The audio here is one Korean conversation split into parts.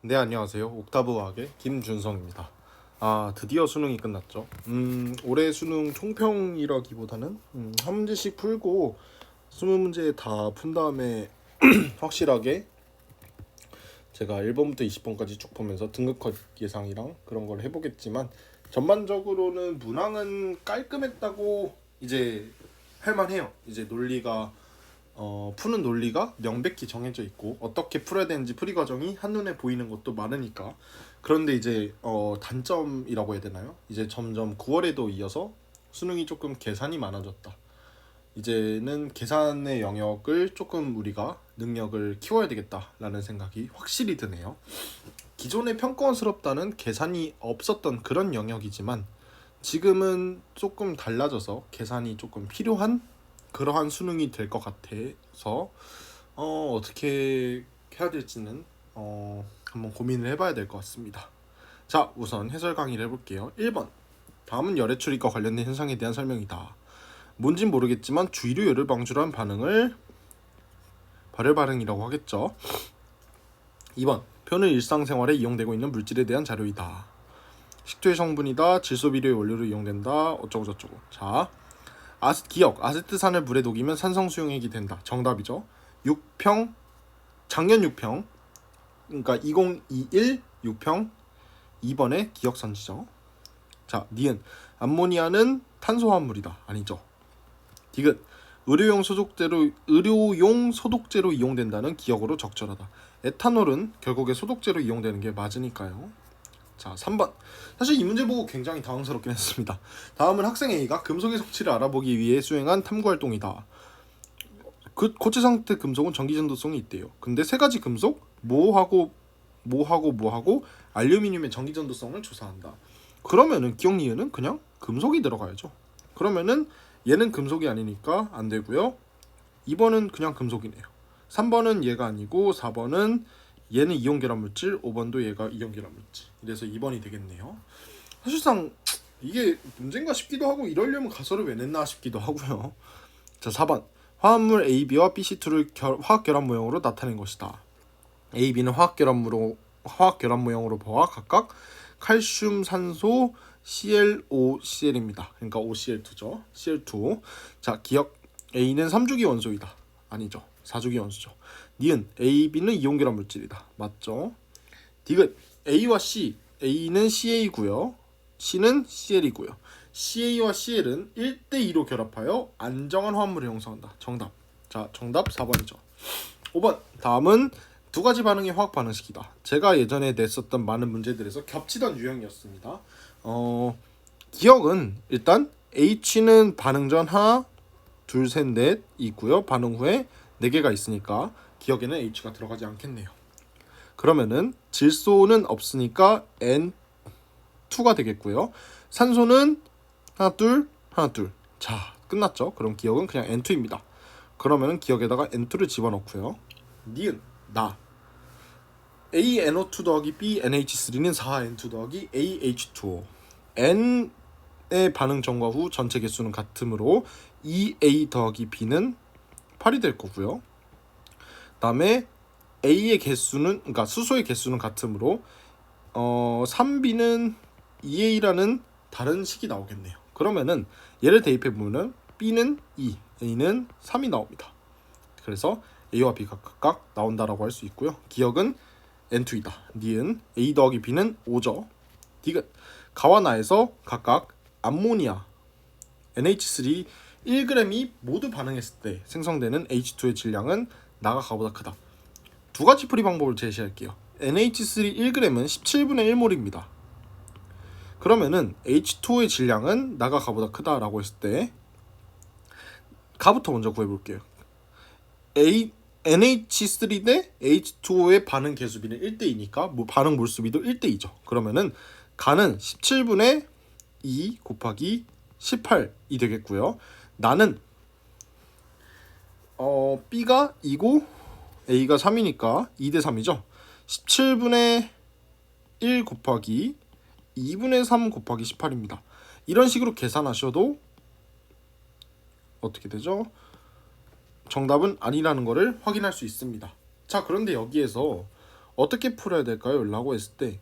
네, 안녕하세요. 옥타브 과학의 김준성입니다. 드디어 수능이 끝났죠. 올해 수능 총평이라기보다는 한 문제씩 풀고 20문제 다 푼 다음에 확실하게 제가 1번부터 20번까지 쭉 보면서 등급컷 예상이랑 그런 걸 해보겠지만, 전반적으로는 문항은 깔끔했다고 이제 할만해요. 이제 논리가 푸는 논리가 명백히 정해져 있고 어떻게 풀어야 되는지 풀이 과정이 한눈에 보이는 것도 많으니까. 그런데 이제 단점이라고 해야 되나요? 이제 점점 9월에도 이어서 수능이 조금 계산이 많아졌다. 이제는 계산의 영역을 조금 우리가 능력을 키워야 되겠다라는 생각이 확실히 드네요. 기존의 평가원스럽다는 계산이 없었던 그런 영역이지만 지금은 조금 달라져서 계산이 조금 필요한 그러한 수능이 될 것 같아서 어떻게 해야 될지는 한번 고민을 해봐야 될 것 같습니다. 자, 우선 해설 강의를 해볼게요. 1번, 다음은 열애 출입과 관련된 현상에 대한 설명이다. 뭔진 모르겠지만 주의로 열을 방출한 반응을 발열 반응이라고 하겠죠. 2번, 표는 일상생활에 이용되고 있는 물질에 대한 자료이다. 식초의 성분이다. 질소비료의 원료로 이용된다. 어쩌고 저쩌고. 자, 기억, 아세트산을 물에 녹이면 산성 수용액이 된다. 정답이죠. 6평, 작년 6평, 그러니까 2021 6평 2번의 기억선지죠. 자, 니은, 암모니아는 탄소화합물이다. 아니죠. 디귿, 의료용 소독제로 이용된다는 기억으로 적절하다. 에탄올은 결국에 소독제로 이용되는 게 맞으니까요. 자, 3번. 사실 이 문제 보고 굉장히 당황스럽긴 했습니다. 다음은 학생 A가 금속의 성질을 알아보기 위해 수행한 탐구활동이다. 그 고체 상태 금속은 전기전도성이 있대요. 근데 세 가지 금속 뭐하고 알루미늄의 전기전도성을 조사한다. 그러면은 기억 니은은 그냥 금속이 들어가야죠. 그러면은 얘는 금속이 아니니까 안 되고요. 2번은 그냥 금속이네요. 3번은 얘가 아니고 4번은 얘는 이온결합물질, 5번도 얘가 이온결합물질. 이래서 2번이 되겠네요. 사실상 이게 문제인가 싶기도 하고 이러려면 가설을 왜 냈나 싶기도 하고요. 자, 4번. 화합물 AB와 BC2를 화학결합 모형으로 나타낸 것이다. AB는 화학결합 모형으로 보아 각각 칼슘, 산소, ClOCl입니다. 그러니까 OCl2죠. Cl2. 자, 기억. A는 3주기 원소이다. 아니죠. 4주기 원소죠. 니은, AB는 이온결합 물질이다. 맞죠? 디귿, A와 C. A는 CA고요. C는 CL이고요. CA와 CL은 1대2로 결합하여 안정한 화합물을 형성한다. 정답. 자, 정답 4번이죠. 5번. 다음은 두 가지 반응의 화학 반응식이다. 제가 예전에 냈었던 많은 문제들에서 겹치던 유형이었습니다. 기억은 일단 H는 반응 전 하나, 둘, 셋, 넷 있고요. 반응 후에 4개가 있으니까 기억에는 H가 들어가지 않겠네요. 그러면은 질소는 없으니까 N2가 되겠고요. 산소는 하나, 둘. 자, 끝났죠. 그럼 기억은 그냥 N2입니다. 그러면은 기억에다가 N2를 집어넣고요. 니은, 나. ANO2 더하기 BNH3는 4N2 더하기 AH2O. N의 반응 전과 후 전체 개수는 같으므로 2A 더하기 B는 8이 될 거고요. 다음에 A의 개수는, 그러니까 수소의 개수는 같으므로 3B는 2A라는 다른 식이 나오겠네요. 그러면은 얘를 대입해 보면은 B는 2, A는 3이 나옵니다. 그래서 A와 B가 각각 나온다라고 할 수 있고요. 기억은 N2이다. 니은 A 더하기 B는 5죠. 디귿, 가와 나에서 각각 암모니아, NH3 1g이 모두 반응했을 때 생성되는 H2의 질량은 나가 가보다 크다. 두 가지 풀이 방법을 제시할게요. NH3 1g은 17분의 1몰입니다. 그러면은 H2의 질량은 나가 가보다 크다라고 했을 때 가부터 먼저 구해볼게요. NH3 대 H2O의 반응 개수비는 1대2니까 반응 몰수비도 1대2죠. 그러면은 가는 17분의 2 곱하기 18이 되겠고요. 나는 B가 2고 A가 3이니까 2대 3이죠. 17분의 1 곱하기 2분의 3 곱하기 18입니다. 이런 식으로 계산하셔도 어떻게 되죠? 정답은 아니라는 것을 확인할 수 있습니다. 자, 그런데 여기에서 어떻게 풀어야 될까요? 라고 했을 때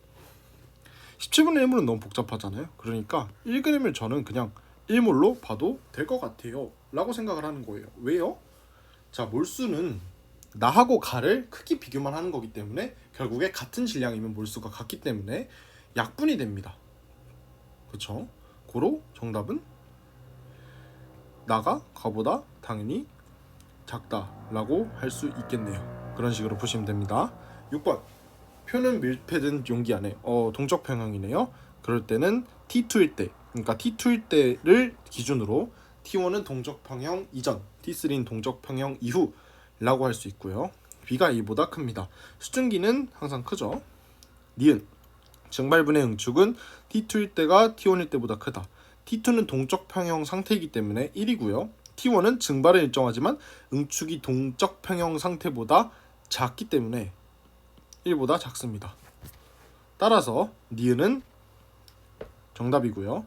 17분의 1몰은 너무 복잡하잖아요. 그러니까 1g을 저는 그냥 1몰로 봐도 될 것 같아요 라고 생각을 하는 거예요. 왜요? 자, 몰수는 나하고 가를 크기 비교만 하는 거기 때문에 결국에 같은 질량이면 몰수가 같기 때문에 약분이 됩니다. 그쵸? 고로 정답은 나가 가보다 당연히 작다라고 할 수 있겠네요. 그런 식으로 보시면 됩니다. 6번 표는 밀폐된 용기 안에 동적 평형이네요. 그럴 때는 T2일 때, 그러니까 T2일 때를 기준으로 T1은 동적 평형 이전, T3는 동적 평형 이후라고 할 수 있고요. B가 A보다 큽니다. 수증기는 항상 크죠. 니은 증발분의 응축은 T2일 때가 T1일 때보다 크다. T2는 동적 평형 상태이기 때문에 1이고요. T1은 증발은 일정하지만 응축이 동적 평형 상태보다 작기 때문에 1보다 작습니다. 따라서 니은은 정답이고요.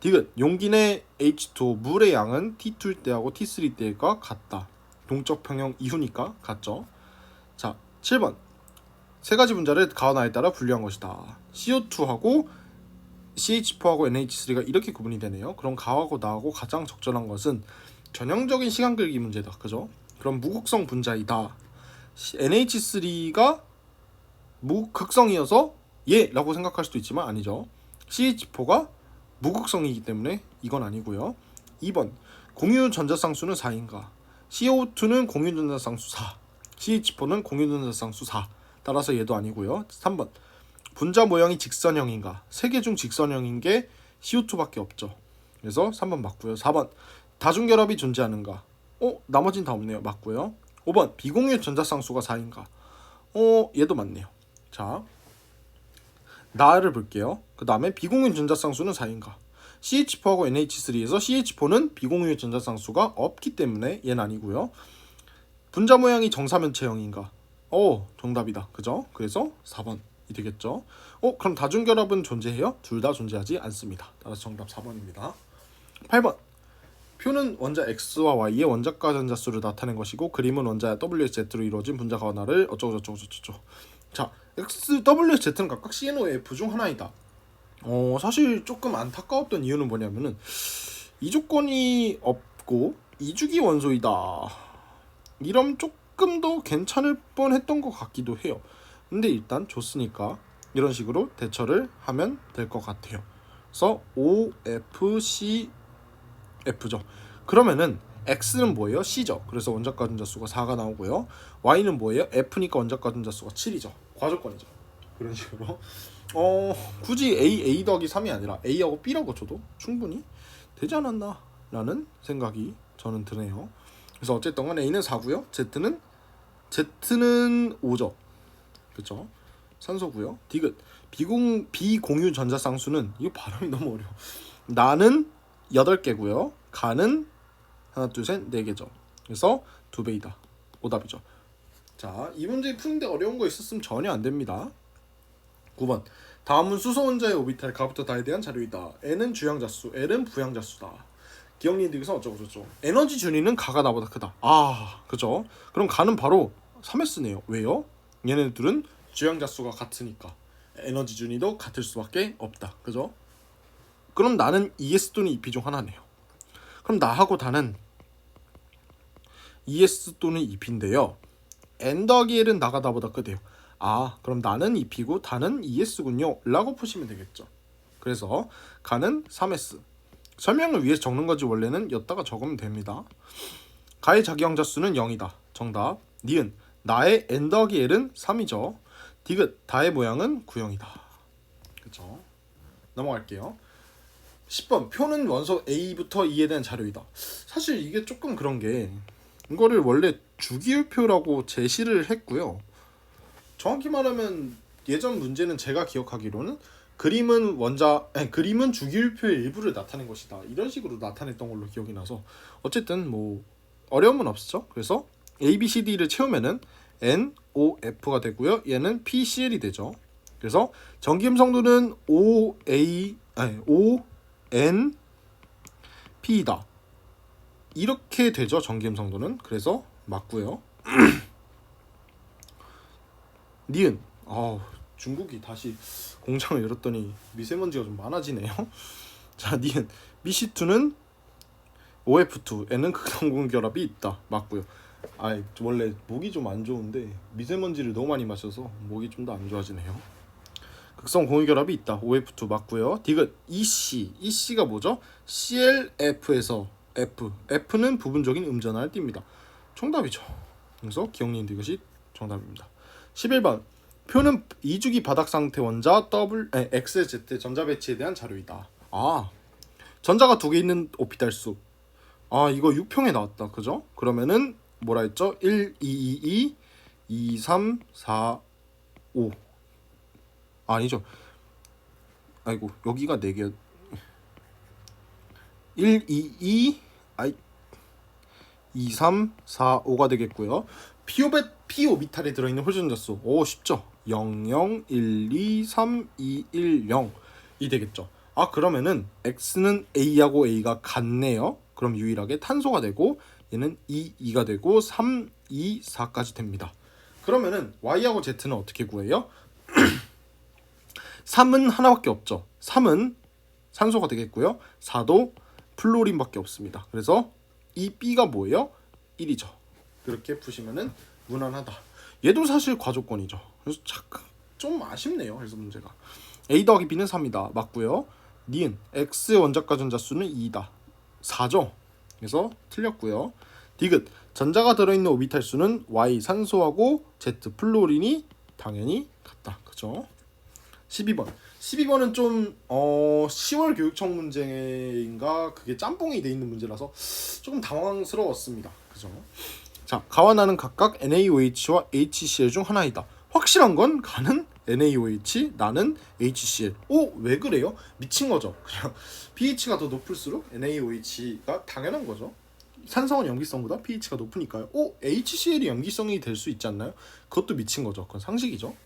디귿 용기 내 H2O 물의 양은 T2일 때하고 T3 때가 같다. 동적 평형 이후니까 같죠. 자, 7번 세 가지 분자를 가나에 따라 분류한 것이다. CO2하고 CH4하고 NH3가 이렇게 구분이 되네요. 그럼 가하고 나하고 가장 적절한 것은 전형적인 시간 끌기 문제다. 그죠? 그럼 무극성 분자이다. NH3가 무극성이어서 라고 생각할 수도 있지만 아니죠. CH4가 무극성이기 때문에 이건 아니고요. 2번 공유 전자쌍수는 4인가? CO2는 공유 전자쌍수 4, CH4는 공유 전자쌍수 4. 따라서 얘도 아니고요. 3번 분자 모양이 직선형인가? 3개 중 직선형인 게 CO2밖에 없죠. 그래서 3번 맞고요. 4번 다중결합이 존재하는가? 나머진 다 없네요. 맞고요. 5번 비공유 전자쌍수가 4인가? 얘도 맞네요. 자, 나를 볼게요. 그 다음에 비공유 전자쌍수는 4인가? CH4하고 NH3에서 CH4는 비공유 전자쌍수가 없기 때문에 얘는 아니고요. 분자 모양이 정사면체형인가? 정답이다. 그죠? 그래서 4번이 되겠죠. 그럼 다중결합은 존재해요? 둘 다 존재하지 않습니다. 따라서 정답 4번입니다. 8번 표는 원자 X와 Y의 원자과 전자수를 나타낸 것이고 그림은 원자 WZ로 이루어진 분자가 하나를 어쩌고저쩌고. 자, X, WZ는 각각 CNOF 중 하나이다. 사실 조금 안타까웠던 이유는 뭐냐면은 이 조건이 없고 이주기 원소이다. 이러면 조금 더 괜찮을 뻔했던 것 같기도 해요. 근데 일단 줬으니까 이런 식으로 대처를 하면 될 것 같아요. 그래서 OFCF죠. 그러면은 X는 뭐예요? C죠. 그래서 원자과 전자수가 4가 나오고요. Y는 뭐예요? F니까 원자과 전자수가 7이죠. 과조건이죠. 그런 식으로 굳이 A 더하기 3이 아니라 A하고 B라고 줘도 충분히 되지 않았나 라는 생각이 저는 드네요. 그래서 어쨌든 간 A는 4고요. Z는 5죠. 그렇죠? 산소고요. 디귿 비공유 전자쌍수는 이거 발음이 너무 어려워. 나는 8개고요. 가는 하나 둘 셋 4개죠. 그래서 2배이다. 오답이죠. 자, 이 문제 푸는데 어려운 거 있었으면 전혀 안 됩니다. 9번 다음은 수소 원자의 오비탈 가부터 다에 대한 자료이다. N은 주양자수, L은 부양자수다. 기억니들께서 어쩌고저쩌고. 에너지 준위는 가가 나보다 크다. 그죠? 그럼 가는 바로 3S네요. 왜요? 얘네들은 주양자수가 같으니까 에너지 준위도 같을 수밖에 없다. 그죠? 그럼 나는 ES 또는 EP 중 하나네요. 그럼 나하고 다는 ES 또는 EP인데요. N 더하기 L은 나가 나보다 크대요. 그럼 나는 EP고 다는 ES군요 라고 푸시면 되겠죠. 그래서 가는 3S. 설명을 위해서 적는 거지 원래는 였다가 적으면 됩니다. 가의 자기영자수는 0이다. 정답. 니은 나의 N 더하기 L은 3이죠. 디귿 다의 모양은 구형이다. 그쵸? 넘어갈게요. 10번 표는 원소 A부터 E에 대한 자료이다. 사실 이게 조금 그런 게 이거를 원래 주기율표라고 제시를 했고요. 정확히 말하면 예전 문제는 제가 기억하기로는 그림은 주기율표의 일부를 나타낸 것이다. 이런 식으로 나타냈던 걸로 기억이 나서 어쨌든 뭐 어려움은 없었죠. 그래서 A, B, C, D를 채우면은 N, O, F가 되고요. 얘는 P, CL이 되죠. 그래서 전기음 성도는 O, N, P다. 이렇게 되죠. 전기음 성도는. 그래서 맞고요. 니은 중국이 다시 공장을 열었더니 미세먼지가 좀 많아지네요. 자, 니은 미시2는 OF2에는 극성공 결합이 있다. 맞고요. 원래 목이 좀 안 좋은데 미세먼지를 너무 많이 마셔서 목이 좀 더 안 좋아지네요. 극성 공유 결합이 있다. OF2 맞고요. 디귿 EC가 뭐죠? CLF에서 F는 부분적인 음전환을 띱니다. 정답이죠. 그래서 기억니은 디귿이 정답입니다. 11번 표는 이주기 바닥 상태 원자 XZ 전자 배치에 대한 자료이다. 전자가 두 개 있는 오피탈 수. 이거 6평에 나왔다. 그죠? 그러면은 뭐라 했죠? 1, 2, 2, 3, 4, 5. 아니죠. 아이고, 여기가 4개. 1, 2, 2, 3, 4, 5가 되겠고요. p 오비탈에 들어있는 홀전자수. 쉽죠. 0, 0, 1, 2, 3, 2, 1, 0이 되겠죠. 그러면은 X는 A하고 A가 같네요. 그럼 유일하게 탄소가 되고 얘는 2, 2가 되고 3, 2, 4까지 됩니다. 그러면은 Y하고 Z는 어떻게 구해요? 3은 하나밖에 없죠. 3은 산소가 되겠고요. 4도 플로린밖에 없습니다. 그래서 이 B가 뭐예요? 1이죠. 그렇게 푸시면은 무난하다. 얘도 사실 과조건이죠. 그래서 좀 아쉽네요. 그래서 문제가 A 더하기 B는 3이다. 맞고요. 니은 X 원자가 전자수는 2다. 4죠. 그래서 틀렸고요. 디귿 전자가 들어있는 오비탈 수는 Y 산소하고 Z 플로린이 당연히 같다. 그죠? 12번은 좀 10월 교육청 문제인가 그게 짬뽕이 돼 있는 문제라서 조금 당황스러웠습니다. 그죠? 자, 가와 나는 각각 NaOH와 HCl 중 하나이다. 확실한 건 가는 NaOH, 나는 HCl. 왜 그래요? 미친 거죠. 그냥 pH가 더 높을수록 NaOH가 당연한 거죠. 산성은 염기성보다 pH가 높으니까요. HCl이 염기성이 될 수 있지 않나요? 그것도 미친 거죠. 그건 상식이죠.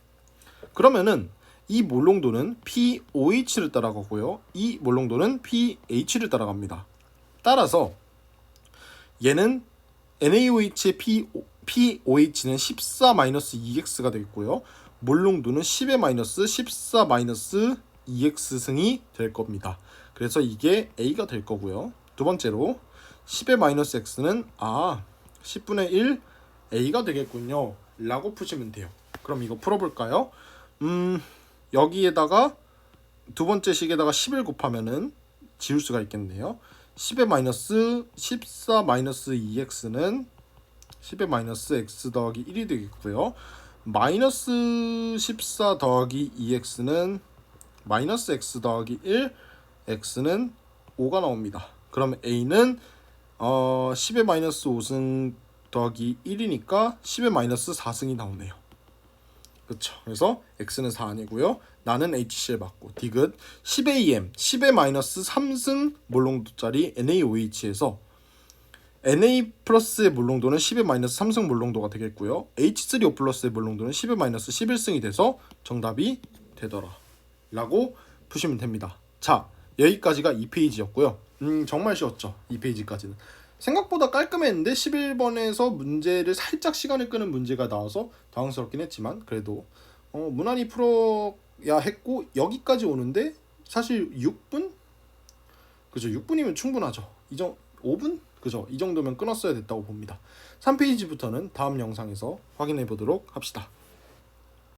그러면은 이 몰롱도는 pOH를 따라가고요. 이 몰롱도는 pH를 따라갑니다. 따라서 얘는 NaOH의 pOH는 14-2x가 되겠고요. 몰롱도는 10-14-2x승이 될 겁니다. 그래서 이게 A가 될 거고요. 두 번째로 10-x는 10분의 1 A가 되겠군요. 라고 푸시면 돼요. 그럼 이거 풀어볼까요? 여기에다가 두 번째 식에다가 10을 곱하면은 지울 수가 있겠네요. 10의 마이너스 14-2x는 10의 마이너스 x 더하기 1이 되겠고요. 마이너스 14 더하기 2x는 마이너스 x 더하기 1, x는 5가 나옵니다. 그럼 a는 10의 마이너스 5승 더하기 1이니까 10의 마이너스 4승이 나오네요. 그쵸. 그래서 x는 4 아니고요. 나는 HCl 맞고 디귿 10AM 10의 마이너스 3승 몰롱도짜리 NaOH에서 Na 플러스의 몰롱도는 10의 마이너스 3승 몰롱도가 되겠고요. H3O 플러스의 몰롱도는 10의 마이너스 11승이 돼서 정답이 되더라 라고 푸시면 됩니다. 자, 여기까지가 2페이지였고요. 정말 쉬웠죠. 2페이지까지는 생각보다 깔끔했는데 11번에서 문제를 살짝 시간을 끄는 문제가 나와서 당황스럽긴 했지만 그래도 무난히 풀어야 했고 여기까지 오는데 사실 6분? 그죠? 6분이면 충분하죠. 5분? 그죠? 이 정도면 끊었어야 됐다고 봅니다. 3페이지부터는 다음 영상에서 확인해 보도록 합시다.